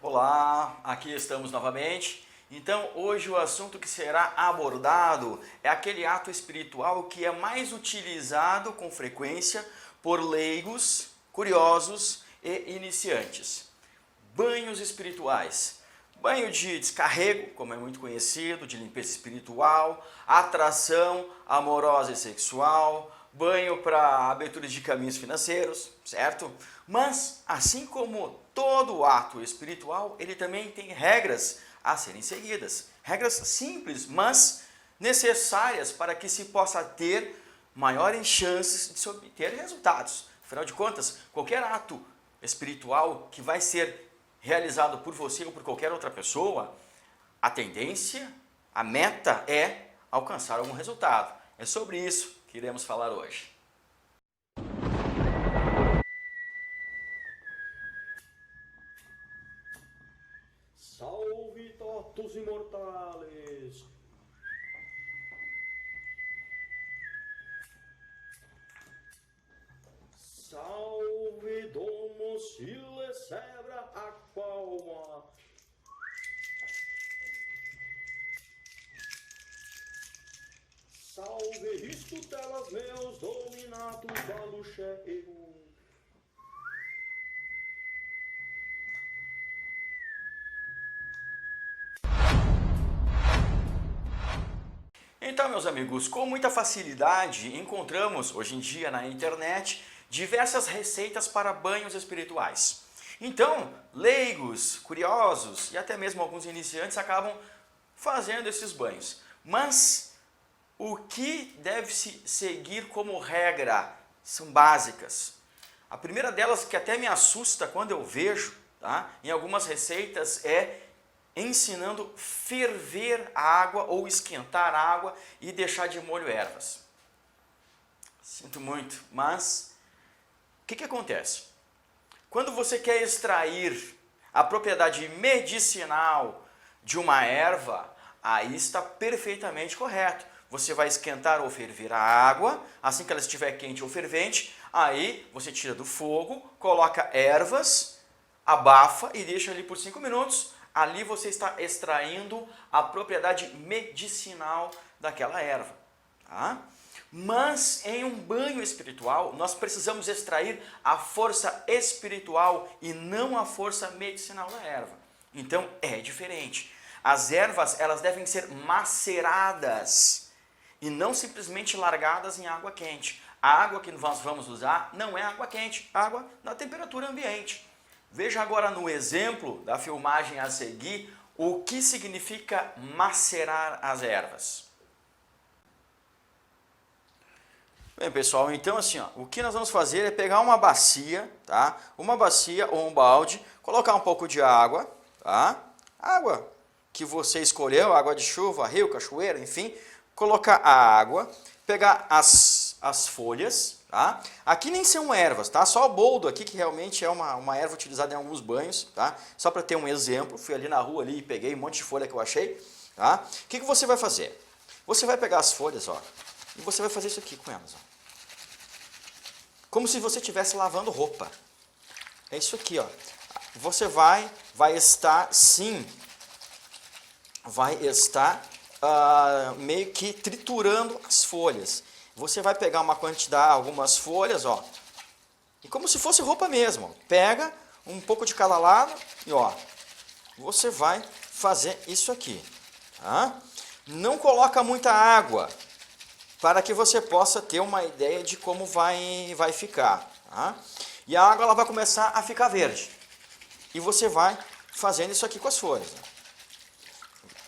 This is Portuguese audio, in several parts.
Olá, aqui estamos novamente. Então, hoje o assunto que será abordado é aquele ato espiritual que é mais utilizado com frequência por leigos, curiosos e iniciantes. Banhos espirituais. Banho de descarrego, como é muito conhecido, de limpeza espiritual, atração amorosa e sexual, banho para abertura de caminhos financeiros, certo? Mas, assim como todo ato espiritual, ele também tem regras a serem seguidas. Regras simples, mas necessárias para que se possa ter maiores chances de se obter resultados. Afinal de contas, qualquer ato espiritual que vai ser realizado por você ou por qualquer outra pessoa, a tendência, a meta é alcançar algum resultado. É sobre isso que iremos falar hoje. Salve totus imortales! Salve domus ille sebra aqualma! Salve isto telas meus dominatus valuceum! Então, meus amigos, com muita facilidade encontramos hoje em dia na internet diversas receitas para banhos espirituais. Então, leigos, curiosos e até mesmo alguns iniciantes acabam fazendo esses banhos. Mas o que deve-se seguir como regra são básicas. A primeira delas, que até me assusta quando eu vejo, tá, em algumas receitas, é ensinando ferver a água ou esquentar a água e deixar de molho ervas. Sinto muito, mas o que acontece? Quando você quer extrair a propriedade medicinal de uma erva, aí está perfeitamente correto. Você vai esquentar ou ferver a água, assim que ela estiver quente ou fervente, aí você tira do fogo, coloca ervas, abafa e deixa ali por 5 minutos. Ali você está extraindo a propriedade medicinal daquela erva. Tá? Mas em um banho espiritual, nós precisamos extrair a força espiritual e não a força medicinal da erva. Então é diferente. As ervas, elas devem ser maceradas e não simplesmente largadas em água quente. A água que nós vamos usar não é água quente, água na temperatura ambiente. Veja agora no exemplo da filmagem a seguir o que significa macerar as ervas. Bem, pessoal, então assim, ó, o que nós vamos fazer é pegar uma bacia, tá? Uma bacia ou um balde, colocar um pouco de água, tá? Água que você escolheu, água de chuva, rio, cachoeira, enfim, colocar a água, pegar as folhas, tá? Aqui nem são ervas, tá? Só o boldo aqui, que realmente é uma erva utilizada em alguns banhos, tá? Só para ter um exemplo, fui ali na rua ali e peguei um monte de folha que eu achei, tá? O que você vai fazer? Você vai pegar as folhas, ó, e você vai fazer isso aqui com elas, ó. Como se você estivesse lavando roupa. É isso aqui, ó. Você vai estar, sim, meio que triturando as folhas. Você vai pegar uma quantidade, algumas folhas, ó, e como se fosse roupa mesmo, ó, pega um pouco de cada lado e ó, você vai fazer isso aqui, tá? Não coloca muita água, para que você possa ter uma ideia de como vai ficar, tá? E a água ela vai começar a ficar verde, e você vai fazendo isso aqui com as folhas, ó.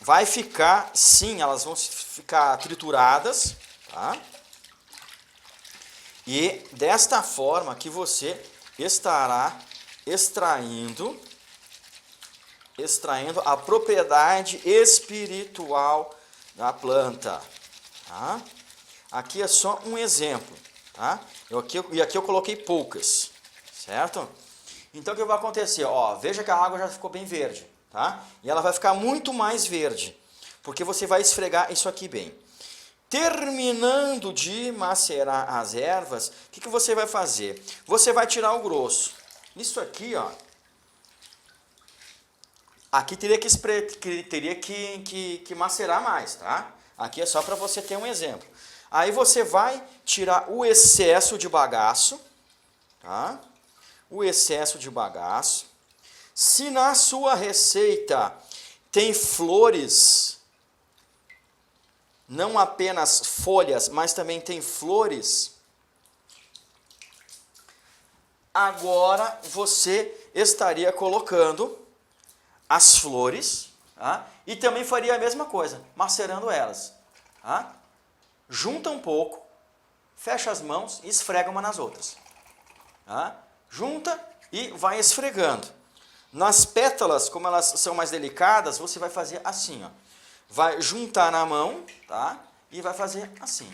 Vai ficar, sim, elas vão ficar trituradas, tá? E desta forma que você estará extraindo a propriedade espiritual da planta. Tá? Aqui é só um exemplo. Tá? Aqui eu coloquei poucas, certo? Então o que vai acontecer? Ó, veja que a água já ficou bem verde. Tá? E ela vai ficar muito mais verde, porque você vai esfregar isso aqui bem. Terminando de macerar as ervas, o que você vai fazer? Você vai tirar o grosso. Isso aqui, ó, Aqui teria que macerar mais, tá? Aqui é só para você ter um exemplo. Aí você vai tirar o excesso de bagaço, tá? O excesso de bagaço. Se na sua receita tem flores, não apenas folhas, mas também tem flores, agora você estaria colocando as flores, tá? E também faria a mesma coisa, macerando elas. Tá? Junta um pouco, fecha as mãos e esfrega uma nas outras. Tá? Junta e vai esfregando. Nas pétalas, como elas são mais delicadas, você vai fazer assim, ó. Vai juntar na mão, tá? E vai fazer assim.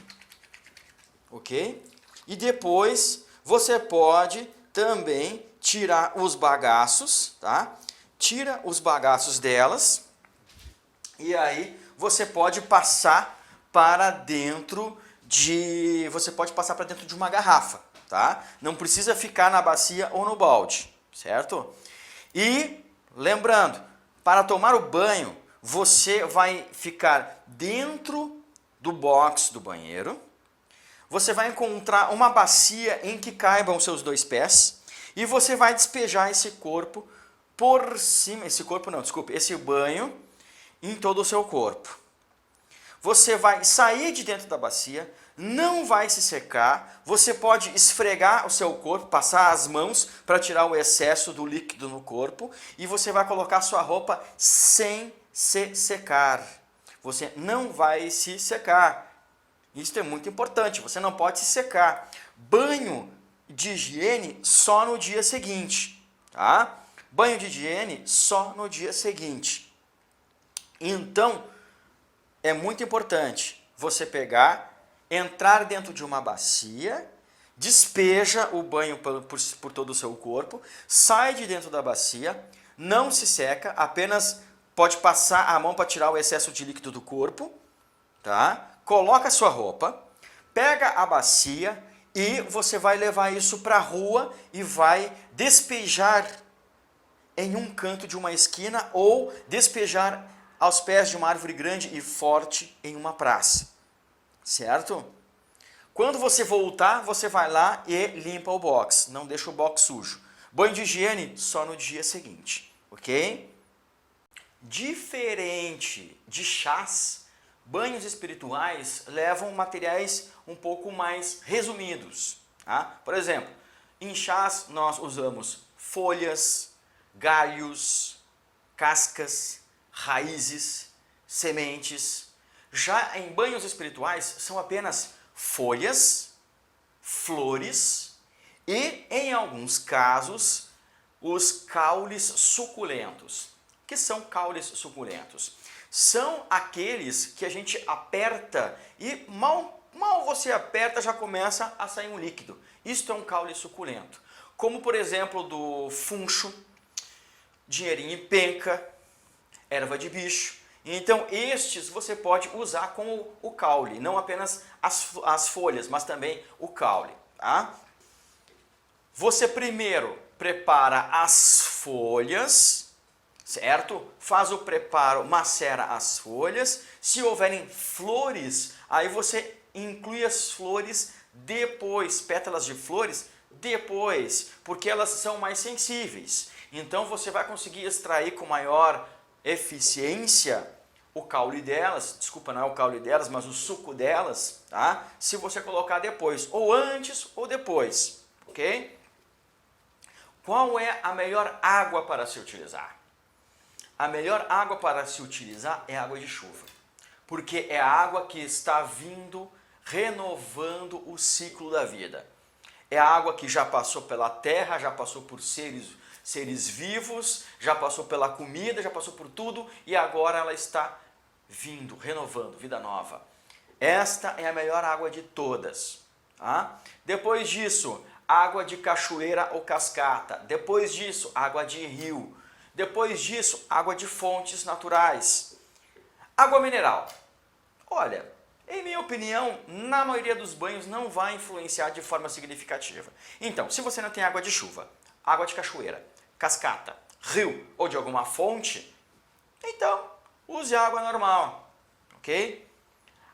Ok? E depois você pode também tirar os bagaços, tá? Tira os bagaços delas e aí você pode passar para dentro de uma garrafa, tá? Não precisa ficar na bacia ou no balde, certo? E lembrando, para tomar o banho, você vai ficar dentro do box do banheiro. Você vai encontrar uma bacia em que caibam os seus 2 pés e você vai despejar esse corpo por cima, esse banho em todo o seu corpo. Você vai sair de dentro da bacia, não vai se secar, você pode esfregar o seu corpo, passar as mãos para tirar o excesso do líquido no corpo e você vai colocar sua roupa sem se secar. Você não vai se secar. Isso é muito importante, você não pode se secar. Banho de higiene só no dia seguinte, tá? Banho de higiene só no dia seguinte. Então, é muito importante você pegar, entrar dentro de uma bacia, despeja o banho por todo o seu corpo, sai de dentro da bacia, não se seca, apenas pode passar a mão para tirar o excesso de líquido do corpo, tá? Coloca a sua roupa, pega a bacia e você vai levar isso para a rua e vai despejar em um canto de uma esquina ou despejar aos pés de uma árvore grande e forte em uma praça, certo? Quando você voltar, você vai lá e limpa o box, não deixa o box sujo. Banho de higiene só no dia seguinte, ok? Diferente de chás, banhos espirituais levam materiais um pouco mais resumidos. Tá? Por exemplo, em chás nós usamos folhas, galhos, cascas, raízes, sementes. Já em banhos espirituais são apenas folhas, flores e, em alguns casos, os caules suculentos. O que são caules suculentos? São aqueles que a gente aperta e mal você aperta já começa a sair um líquido. Isto é um caule suculento. Como, por exemplo, do funcho, dinheirinho em penca, erva de bicho. Então, estes você pode usar com o caule, não apenas as folhas, mas também o caule. Tá? Você primeiro prepara as folhas, certo? Faz o preparo, macera as folhas. Se houverem flores, aí você inclui as flores depois, pétalas de flores depois, porque elas são mais sensíveis. Então você vai conseguir extrair com maior eficiência o caule delas, desculpa, não é o caule delas, mas o suco delas, tá? Se você colocar depois, ou antes ou depois, ok? Qual é a melhor água para se utilizar? A melhor água para se utilizar é a água de chuva, porque é a água que está vindo renovando o ciclo da vida. É a água que já passou pela terra, já passou por seres vivos, já passou pela comida, já passou por tudo e agora ela está vindo, renovando, vida nova. Esta é a melhor água de todas. Tá? Depois disso, água de cachoeira ou cascata. Depois disso, água de rio. Depois disso, água de fontes naturais. Água mineral. Olha, em minha opinião, na maioria dos banhos não vai influenciar de forma significativa. Então, se você não tem água de chuva, água de cachoeira, cascata, rio ou de alguma fonte, Então, use água normal, ok?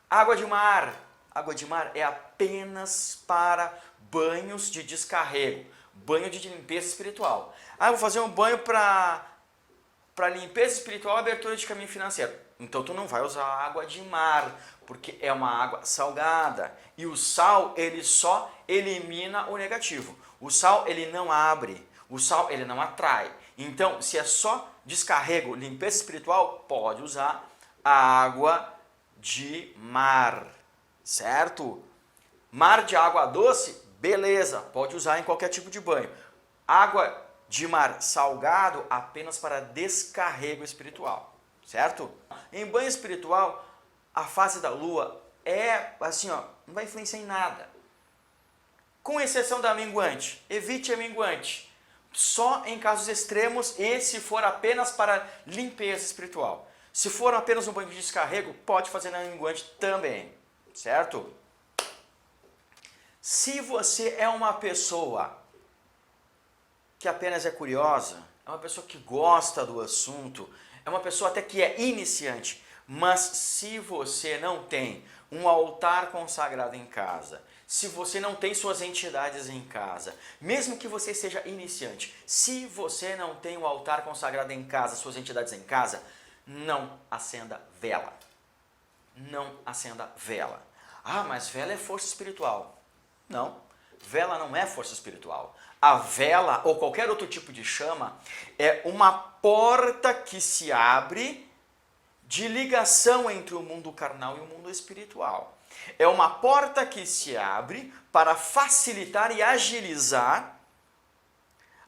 Água de mar. Água de mar é apenas para banhos de descarrego, banho de limpeza espiritual. Ah, eu vou fazer um banho para limpeza espiritual e abertura de caminho financeiro. Então tu não vai usar água de mar, porque é uma água salgada. E o sal, ele só elimina o negativo. O sal, ele não abre. O sal, ele não atrai. Então, se é só descarrego, limpeza espiritual, pode usar água de mar, certo? Mar de água doce, beleza, pode usar em qualquer tipo de banho. Água de mar salgado, apenas para descarrego espiritual, certo? Em banho espiritual, a fase da lua é assim, ó, não vai influenciar em nada. Com exceção da minguante, evite a minguante. Só em casos extremos e se for apenas para limpeza espiritual. Se for apenas um banho de descarrego, pode fazer na minguante também, certo? Se você é uma pessoa que apenas é curiosa, é uma pessoa que gosta do assunto, é uma pessoa até que é iniciante, mas se você não tem um altar consagrado em casa, se você não tem suas entidades em casa, mesmo que você seja iniciante, se você não tem um altar consagrado em casa, suas entidades em casa, não acenda vela. Não acenda vela. Ah, mas vela é força espiritual. Não, vela não é força espiritual. A vela, ou qualquer outro tipo de chama, é uma porta que se abre de ligação entre o mundo carnal e o mundo espiritual. É uma porta que se abre para facilitar e agilizar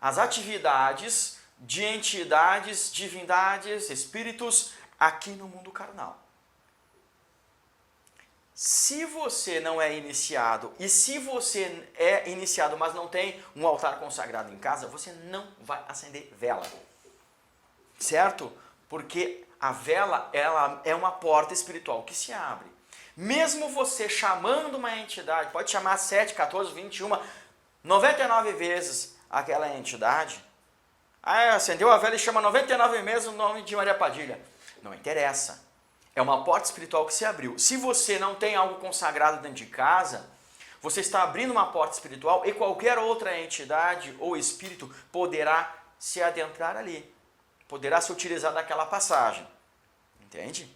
as atividades de entidades, divindades, espíritos aqui no mundo carnal. Se você não é iniciado e se você é iniciado, mas não tem um altar consagrado em casa, você não vai acender vela, certo? Porque a vela, ela é uma porta espiritual que se abre. Mesmo você chamando uma entidade, pode chamar 7, 14, 21, 99 vezes aquela entidade. Ah, acendeu a vela e chama 99 vezes o nome de Maria Padilha. Não interessa. É uma porta espiritual que se abriu. Se você não tem algo consagrado dentro de casa, você está abrindo uma porta espiritual e qualquer outra entidade ou espírito poderá se adentrar ali. Poderá se utilizar daquela passagem. Entende?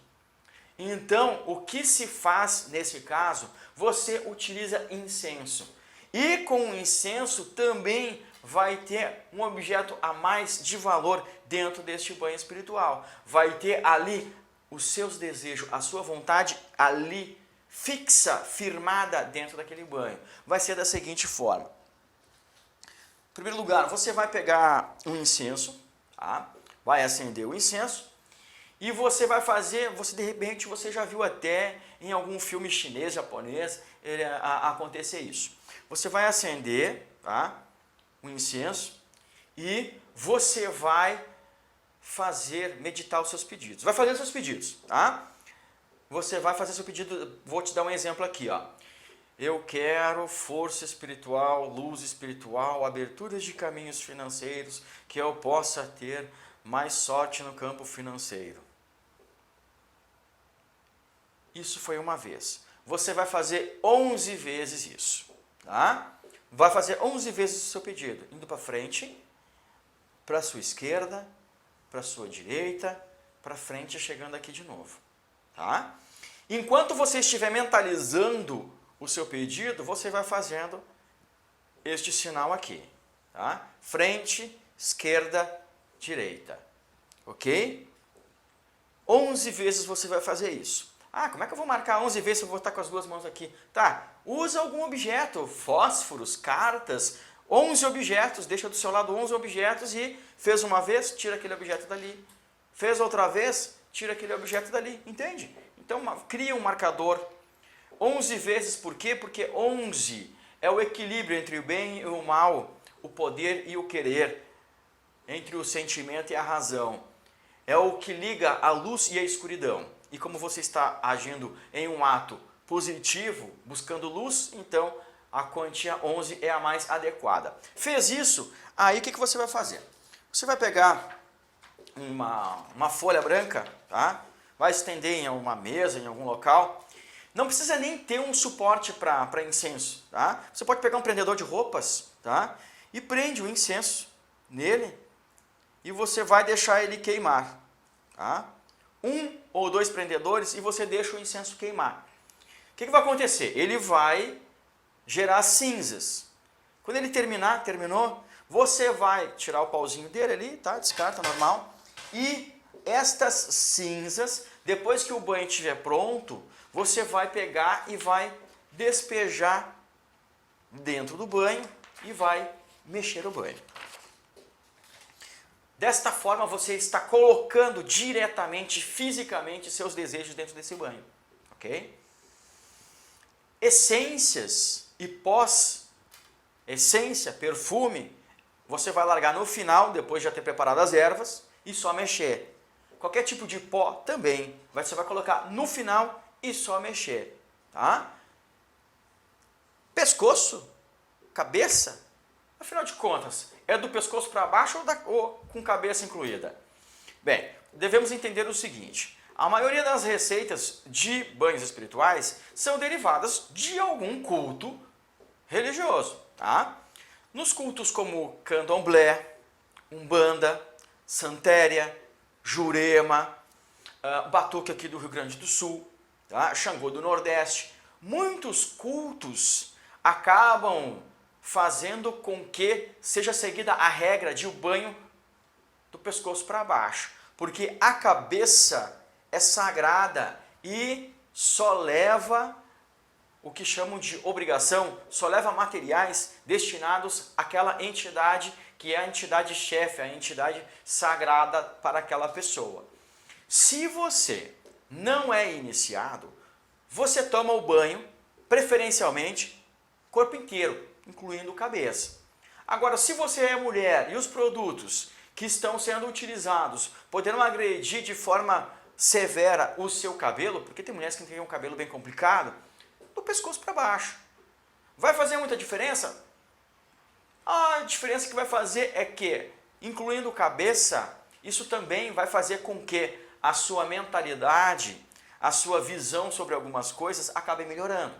Então, o que se faz nesse caso? Você utiliza incenso. E com o incenso também vai ter um objeto a mais de valor dentro deste banho espiritual. Vai ter ali os seus desejos, a sua vontade ali fixa, firmada dentro daquele banho. Vai ser da seguinte forma. Em primeiro lugar, você vai pegar um incenso, tá? Vai acender o incenso e você vai fazer, de repente você já viu até em algum filme chinês, japonês, acontecer isso. Você vai acender, tá, o incenso e você vai meditar os seus pedidos. Vai fazer os seus pedidos, tá? Você vai fazer seu pedido, vou te dar um exemplo aqui, ó. Eu quero força espiritual, luz espiritual, aberturas de caminhos financeiros, que eu possa ter mais sorte no campo financeiro. Isso foi uma vez. Você vai fazer 11 vezes isso, tá? Vai fazer 11 vezes o seu pedido, indo para frente, para a sua esquerda, para a sua direita, para frente, chegando aqui de novo, tá? Enquanto você estiver mentalizando o seu pedido, você vai fazendo este sinal aqui, tá? Frente, esquerda, direita, ok? 11 vezes você vai fazer isso. Ah, como é que eu vou marcar 11 vezes se eu vou estar com as duas mãos aqui? Tá, usa algum objeto, fósforos, cartas, 11 objetos, deixa do seu lado 11 objetos e fez uma vez, tira aquele objeto dali. Fez outra vez, tira aquele objeto dali, entende? Então, cria um marcador. 11 vezes, por quê? Porque 11 é o equilíbrio entre o bem e o mal, o poder e o querer, entre o sentimento e a razão. É o que liga a luz e a escuridão. E como você está agindo em um ato positivo, buscando luz, então a quantia 11 é a mais adequada. Fez isso, aí o que você vai fazer? Você vai pegar uma folha branca, tá? Vai estender em alguma mesa, em algum local. Não precisa nem ter um suporte para incenso, tá? Você pode pegar um prendedor de roupas, tá? E prende o incenso nele e você vai deixar ele queimar, tá? 1 ou 2 prendedores e você deixa o incenso queimar. O que vai acontecer? Ele vai gerar cinzas. Quando ele terminou, você vai tirar o pauzinho dele ali, tá? Descarta, normal. E estas cinzas, depois que o banho estiver pronto, você vai pegar e vai despejar dentro do banho e vai mexer o banho. Desta forma, você está colocando diretamente, fisicamente, seus desejos dentro desse banho. Ok? Essências e pós-essência, perfume, você vai largar no final, depois de já ter preparado as ervas, e só mexer. Qualquer tipo de pó também, você vai colocar no final e só mexer. Tá? Pescoço, cabeça, afinal de contas, é do pescoço para baixo ou com cabeça incluída? Bem, devemos entender o seguinte: a maioria das receitas de banhos espirituais são derivadas de algum culto religioso. Tá? Nos cultos como Candomblé, Umbanda, Santéria, Jurema, Batuque aqui do Rio Grande do Sul, tá? Xangô do Nordeste, muitos cultos acabam fazendo com que seja seguida a regra de o banho do pescoço para baixo, porque a cabeça é sagrada e só leva o que chamam de obrigação, só leva materiais destinados àquela entidade que é a entidade chefe, a entidade sagrada para aquela pessoa. Se você não é iniciado, você toma o banho, preferencialmente, corpo inteiro, incluindo cabeça. Agora, se você é mulher e os produtos que estão sendo utilizados poderão agredir de forma severa o seu cabelo, porque tem mulheres que têm um cabelo bem complicado, do pescoço para baixo. Vai fazer muita diferença? A diferença que vai fazer é que, incluindo cabeça, isso também vai fazer com que a sua mentalidade, a sua visão sobre algumas coisas acabe melhorando,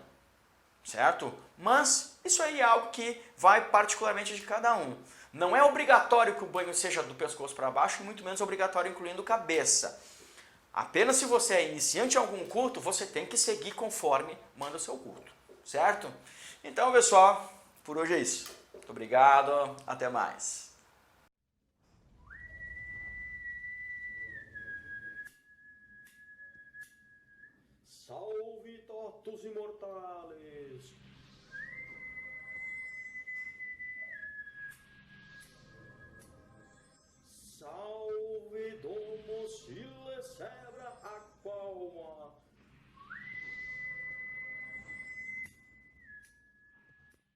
certo? Mas isso aí é algo que vai particularmente de cada um. Não é obrigatório que o banho seja do pescoço para baixo, e muito menos obrigatório incluindo cabeça. Apenas se você é iniciante em algum culto, você tem que seguir conforme manda o seu culto, certo? Então, pessoal, por hoje é isso. Muito obrigado, até mais. Salve, totos imortales!